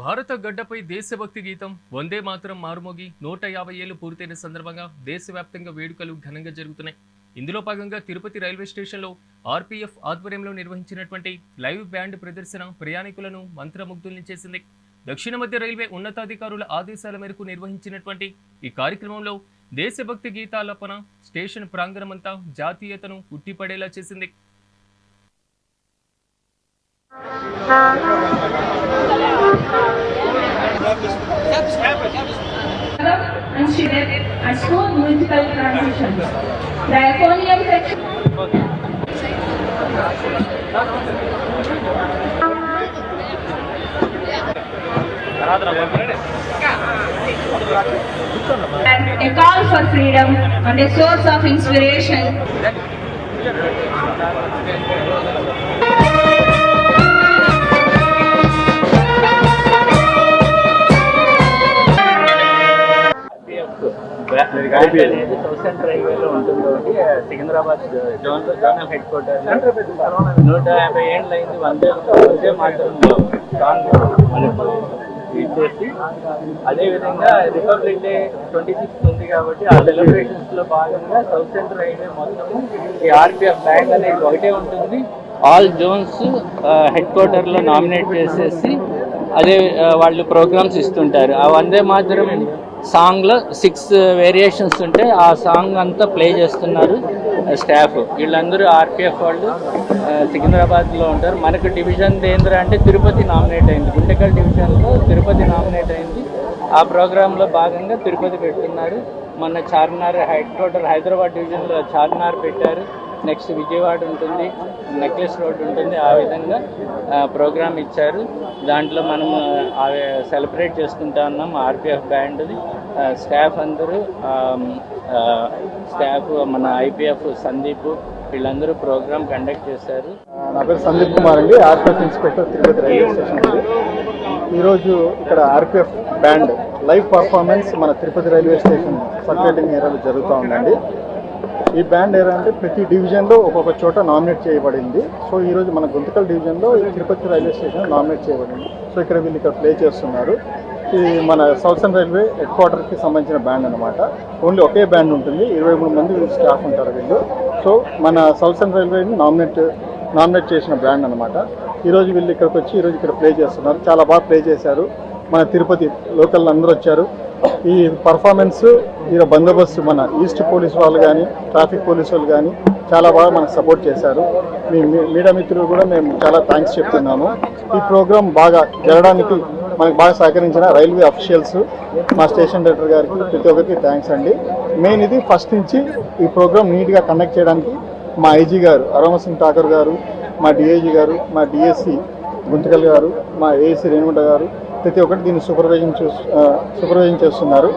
భారత గడ్డపై దేశభక్తి గీతం వందే మాతరం మారుమోగి 150 ఏళ్లు పూర్తయిన సందర్భంగా దేశవ్యాప్తంగా వేడుకలు ఘనంగా జరుగుతున్నాయి. ఇందులో భాగంగా తిరుపతి రైల్వే స్టేషన్లో ఆర్పీఎఫ్ ఆధ్వర్యంలో నిర్వహించినటువంటి లైవ్ బ్యాండ్ ప్రదర్శన ప్రయాణికులను మంత్రముగ్ధుల్ని చేసింది. దక్షిణ మధ్య రైల్వే ఉన్నతాధికారుల ఆదేశాల మేరకు నిర్వహించినటువంటి ఈ కార్యక్రమంలో దేశభక్తి గీతాలపన స్టేషన్ ప్రాంగణమంతా జాతీయతను ఉట్టిపడేలా చేసింది. And student at school musical transition. The Iconium section. And a call for freedom and a source of inspiration. South central రైల్వేలో ఉంటుంది కాబట్టి సికింద్రాబాద్ జోనల్ హెడ్ క్వార్టర్ 150 ఏళ్ళు అయింది. వందే మాత్రం సాంగ్ మనకు చేసి అదేవిధంగా రిపబ్లిక్ డే 26 ఉంది కాబట్టి ఆ సెలబ్రేషన్స్లో భాగంగా సౌత్ సెంట్రల్ రైల్వే మొత్తము ఈ ఆర్పీఎఫ్ బ్యాండ్ అనేది ఒకటే ఉంటుంది. ఆల్ జోన్స్ హెడ్ క్వార్టర్లో నామినేట్ చేసేసి అదే వాళ్ళు ప్రోగ్రామ్స్ ఇస్తుంటారు. ఆ వందే మాత్రం సాంగ్లో 6 వేరియేషన్స్ ఉంటే ఆ సాంగ్ అంతా ప్లే చేస్తున్నారు స్టాఫ్. వీళ్ళందరూ ఆర్పీఎఫ్ వాళ్ళు సికింద్రాబాద్లో ఉంటారు. మనకు డివిజన్ ఏంద్ర అంటే తిరుపతి నామినేట్ అయింది. గుంటకల్ డివిజన్లో తిరుపతి నామినేట్ అయింది. ఆ ప్రోగ్రాంలో భాగంగా తిరుపతి పెడుతున్నారు. మొన్న చార్మినార్ హెడ్ క్వార్టర్ హైదరాబాద్ డివిజన్లో చార్మినార్ పెట్టారు. నెక్స్ట్ విజయవాడ ఉంటుంది, నెక్లెస్ రోడ్ ఉంటుంది. ఆ విధంగా ప్రోగ్రామ్ ఇచ్చారు. దాంట్లో మనం సెలబ్రేట్ చేసుకుంటా ఉన్నాం ఆర్పీఎఫ్ బ్యాండ్ది. స్టాఫ్ అందరూ స్టాఫ్ మన ఐపీఎఫ్ సందీప్ వీళ్ళందరూ ప్రోగ్రామ్ కండక్ట్ చేశారు. నా పేరు సందీప్ కుమార్ అండి, RPF inspector Tirupati railway station అండి. ఈరోజు ఇక్కడ ఆర్పీఎఫ్ బ్యాండ్ లైవ్ పర్ఫార్మెన్స్ మన తిరుపతి రైల్వే స్టేషన్ సర్క్యులేటింగ్ ఏరియాలో జరుగుతూ ఉందండి. ఈ బ్యాండ్ ఏరియా అంటే ప్రతి డివిజన్లో ఒక్కొక్క చోట నామినేట్ చేయబడింది. సో ఈరోజు మన గుంతకల్ డివిజన్లో తిరుపతి రైల్వే స్టేషన్ నామినేట్ చేయబడింది. సో ఇక్కడ వీళ్ళు ఇక్కడ ప్లే చేస్తున్నారు. ఇది మన సౌత్ సెంట్రల్ రైల్వే హెడ్ క్వార్టర్కి సంబంధించిన బ్యాండ్ అనమాట. ఓన్లీ ఒకే బ్యాండ్ ఉంటుంది, 23 మంది స్టాఫ్ ఉంటారు వీళ్ళు. సో మన సౌత్ సెంట్రల్ రైల్వేని నామినేట్ చేసిన బ్యాండ్ అనమాట. ఈరోజు వీళ్ళు ఇక్కడికి వచ్చి ఈరోజు ఇక్కడ ప్లే చేస్తున్నారు. చాలా బాగా ప్లే చేశారు. మన తిరుపతి లోకల్ అందరూ వచ్చారు. ఈ పర్ఫార్మెన్స్ ఈ బందోబస్తు మన ఈస్ట్ పోలీస్ వాళ్ళు కానీ ట్రాఫిక్ పోలీస్ వాళ్ళు కానీ చాలా బాగా మనకు సపోర్ట్ చేశారు. మీ మీడియా మిత్రులు కూడా మేము చాలా థ్యాంక్స్ చెప్తున్నాము. ఈ ప్రోగ్రామ్ బాగా జరగడానికి మనకు బాగా సహకరించిన రైల్వే అఫీషియల్స్, మా స్టేషన్ డైరెక్టర్ గారికి ప్రతి ఒక్కరికి థ్యాంక్స్ అండి. మెయిన్ ఇది ఫస్ట్ నుంచి ఈ ప్రోగ్రామ్ నీట్గా కండక్ట్ చేయడానికి మా ఐజీ గారు అరోమ సింగ్ ఠాకూర్ గారు, మా డిఐజీ గారు, మా డిఎస్సి గుంతకల్ గారు, మా ఏఎస్సి రేణుగుంట గారు ప్రతి ఒక్కటి దీన్ని సూపర్వైజింగ్ చేస్తున్నారు.